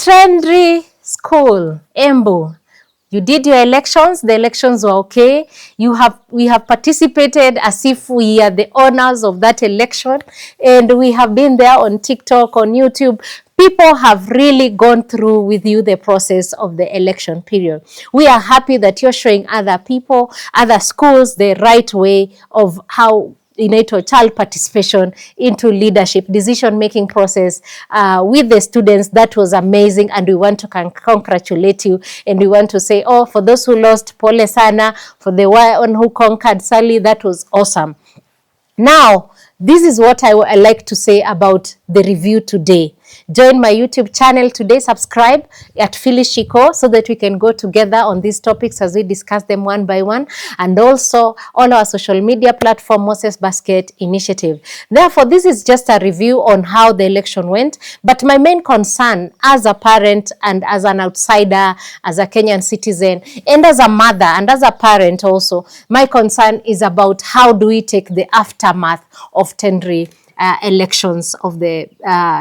Trendry School, Embu. You did your elections. The elections were okay. We have participated as if we are the owners of that election, and we have been there on TikTok, on YouTube. People have really gone through with you the process of the election period. We are happy that you're showing other people, other schools, the right way of how child participation into leadership, decision-making process with the students. That was amazing, and we want to congratulate you, and we want to say, oh, for those who lost, pole sana. For the one who conquered, Sally, that was awesome. Now, this is what I like to say about the review today. Join my YouTube channel today, subscribe at Phyllis Shiko, so that we can go together on these topics as we discuss them one by one, and also all our social media platform, Moses Basket Initiative. Therefore, this is just a review on how the election went, but my main concern as a parent and as an outsider, as a Kenyan citizen, and as a mother and as a parent also, my concern is about how do we take the aftermath of Trendry elections of the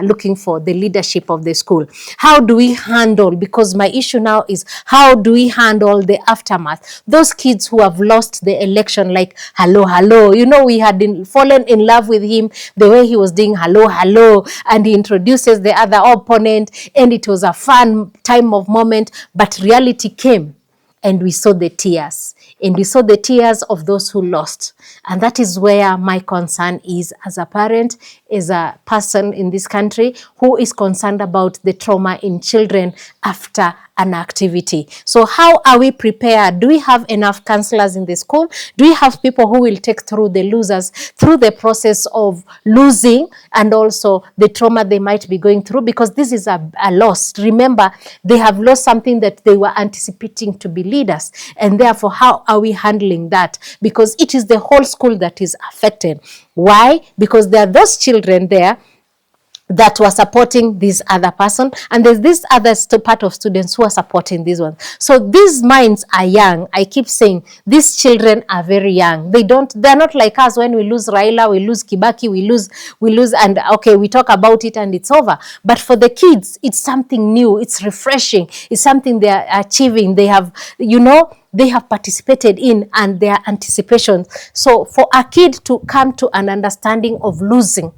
looking for the leadership of the school. How do we handle, because my issue now is how do we handle the aftermath? Those kids who have lost the election, like hello, we had fallen in love with him, the way he was doing hello, and he introduces the other opponent, and it was a fun time of moment, but reality came. And we saw the tears. And we saw the tears of those who lost. And that is where my concern is as a parent, as a person in this country who is concerned about the trauma in children after an activity. So how are we prepared? Do we have enough counselors in the school? Do we have people who will take through the losers through the process of losing and also the trauma they might be going through? Because this is a loss. Remember, they have lost something that they were anticipating to be leaders. And therefore, how are we handling that? Because it is the whole school that is affected. Why? Because there are those children there that were supporting this other person, and there's this other part of students who are supporting this one. So these minds are young. I keep saying these children are very young. They're not like us. When we lose Raila, we lose Kibaki, we lose, and okay, we talk about it and it's over. But for the kids, it's something new, it's refreshing, it's something they are achieving. They have, they have participated in, and their anticipation. So for a kid to come to an understanding of losing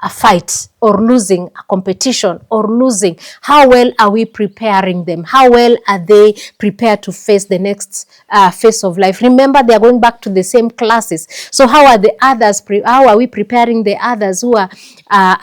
a fight or losing a competition or losing, how well are we preparing them? How well are they prepared to face the next phase of life? Remember, they are going back to the same classes. So how are the others? How are we preparing the others who are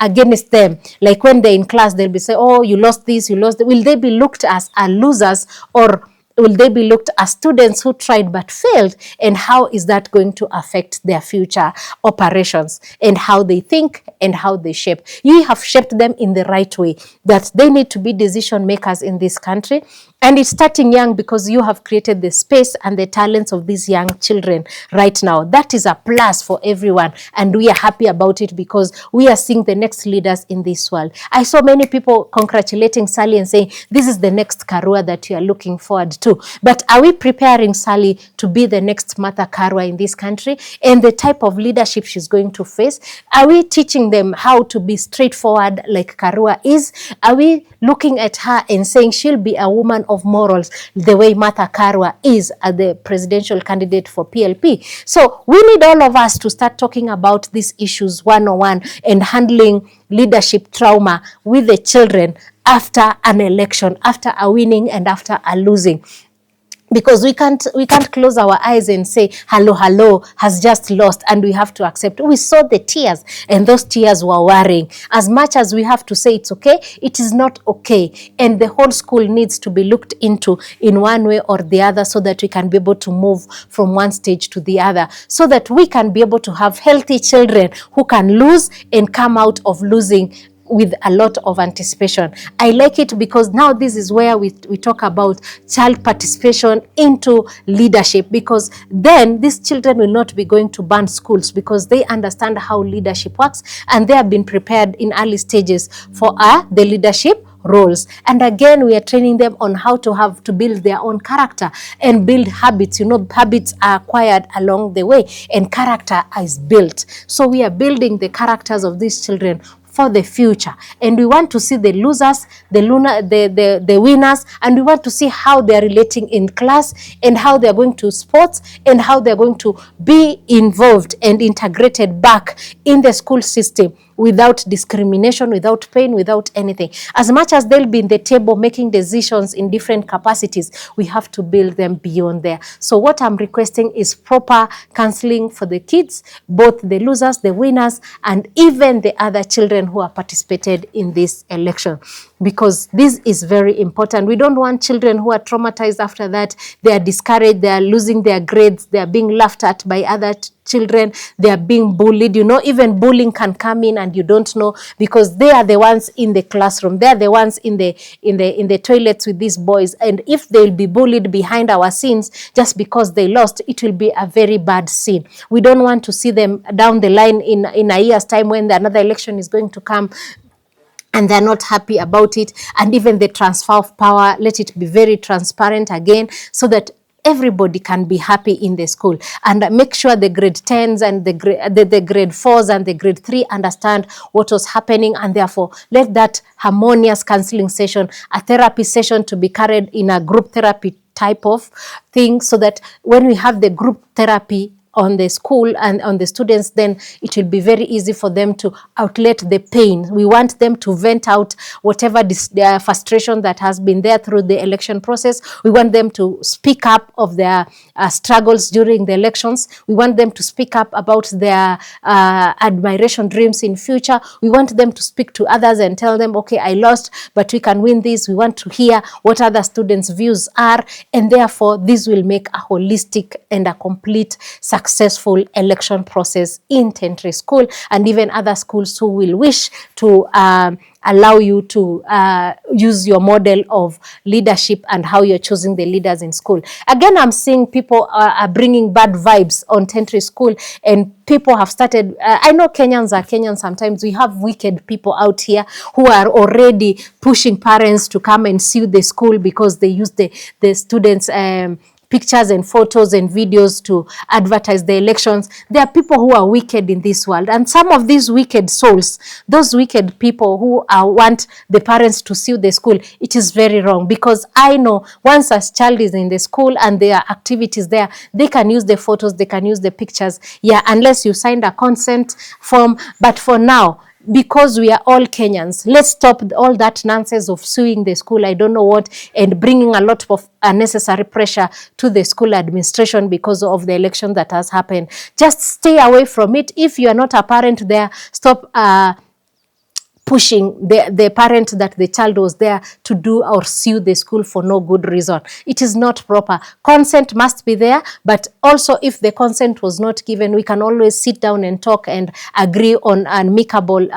against them? Like when they're in class, they'll be saying, oh, you lost this, you lost that. Will they be looked as losers, or will they be looked as students who tried but failed? And how is that going to affect their future operations and how they think and how they shape? You have shaped them in the right way, that they need to be decision makers in this country. And it's starting young, because you have created the space and the talents of these young children right now. That is a plus for everyone. And we are happy about it, because we are seeing the next leaders in this world. I saw many people congratulating Sally and saying, this is the next Karua that you are looking forward to. But are we preparing Sally to be the next Martha Karua in this country, and the type of leadership she's going to face? Are we teaching them how to be straightforward like Karua is? Are we looking at her and saying she'll be a woman of morals the way Martha Karua is as the presidential candidate for PLP? So we need all of us to start talking about these issues one-on-one and handling leadership trauma with the children after an election, after a winning and after a losing. Because we can't close our eyes and say, hello has just lost, and we have to accept. We saw the tears, and those tears were worrying. As much as we have to say it's okay, it is not okay. And the whole school needs to be looked into in one way or the other, so that we can be able to move from one stage to the other, so that we can be able to have healthy children who can lose and come out of losing with a lot of anticipation. I like it because now this is where we talk about child participation into leadership, because then these children will not be going to banned schools, because they understand how leadership works, and they have been prepared in early stages for the leadership roles. And again, we are training them on how to build their own character and build habits. Habits are acquired along the way, and character is built. So we are building the characters of these children for the future. And we want to see the losers, the winners, and we want to see how they are relating in class, and how they are going to sports, and how they are going to be involved and integrated back in the school system without discrimination, without pain, without anything. As much as they'll be in the table making decisions in different capacities, we have to build them beyond there. So what I'm requesting is proper counseling for the kids, both the losers, the winners, and even the other children who have participated in this election, because this is very important. We don't want children who are traumatized after that. They are discouraged, they are losing their grades, they are being laughed at by other children, they are being bullied. You know, even bullying can come in and you don't know, because they are the ones in the classroom, they are the ones in the toilets with these boys, and if they'll be bullied behind our scenes just because they lost, it will be a very bad scene. We don't want to see them down the line in a year's time when another election is going to come and they're not happy about it. And even the transfer of power, let it be very transparent again, so that everybody can be happy in the school, and make sure the grade 10s and the grade 4s and the grade 3 understand what was happening, and therefore let that harmonious counseling session, a therapy session, to be carried in a group therapy type of thing, so that when we have the group therapy on the school and on the students, then it will be very easy for them to outlet the pain. We want them to vent out whatever their frustration that has been there through the election process. We want them to speak up of their struggles during the elections. We want them to speak up about their admiration dreams in future. We want them to speak to others and tell them, okay, I lost, but we can win this. We want to hear what other students' views are, and therefore this will make a holistic and a complete successful election process in Tentry School, and even other schools who will wish to allow you to use your model of leadership and how you're choosing the leaders in school. Again, I'm seeing people are bringing bad vibes on Tentry School, and people have started, I know Kenyans are Kenyans sometimes. We have wicked people out here who are already pushing parents to come and sue the school because they use the students' pictures and photos and videos to advertise the elections. There are people who are wicked in this world, and some of these wicked souls, those wicked people who want the parents to sue the school, it is very wrong, because I know once a child is in the school and there are activities there, they can use the photos, they can use the pictures, yeah, unless you signed a consent form. But for now, because we are all Kenyans, let's stop all that nonsense of suing the school, I don't know what, and bringing a lot of unnecessary pressure to the school administration because of the election that has happened. Just stay away from it. If you are not a parent there, stop pushing the parent that the child was there to do or sue the school for no good reason. It is not proper. Consent must be there, but also if the consent was not given, we can always sit down and talk and agree on amicable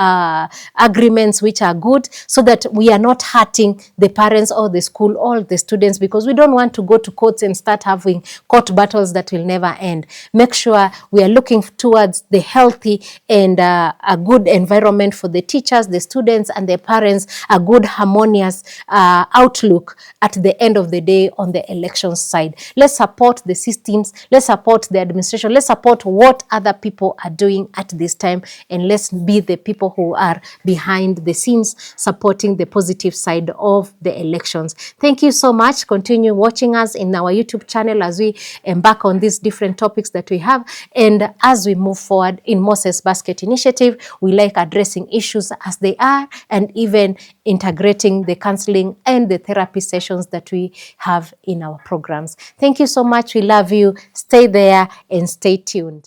agreements which are good, so that we are not hurting the parents or the school or the students, because we don't want to go to courts and start having court battles that will never end. Make sure we are looking towards the healthy and a good environment for the teachers, the students, and the parents, a good harmonious outlook at the end of the day on the election side. Let's support the systems, let's support the administration, let's support what other people are doing at this time, and let's be the people who are behind the scenes supporting the positive side of the elections. Thank you so much. Continue watching us in our YouTube channel as we embark on these different topics that we have, and as we move forward in Moses Basket Initiative, we like addressing issues as they are, and even integrating the counseling and the therapy sessions that we have in our programs. Thank you so much. We love you. Stay there and stay tuned.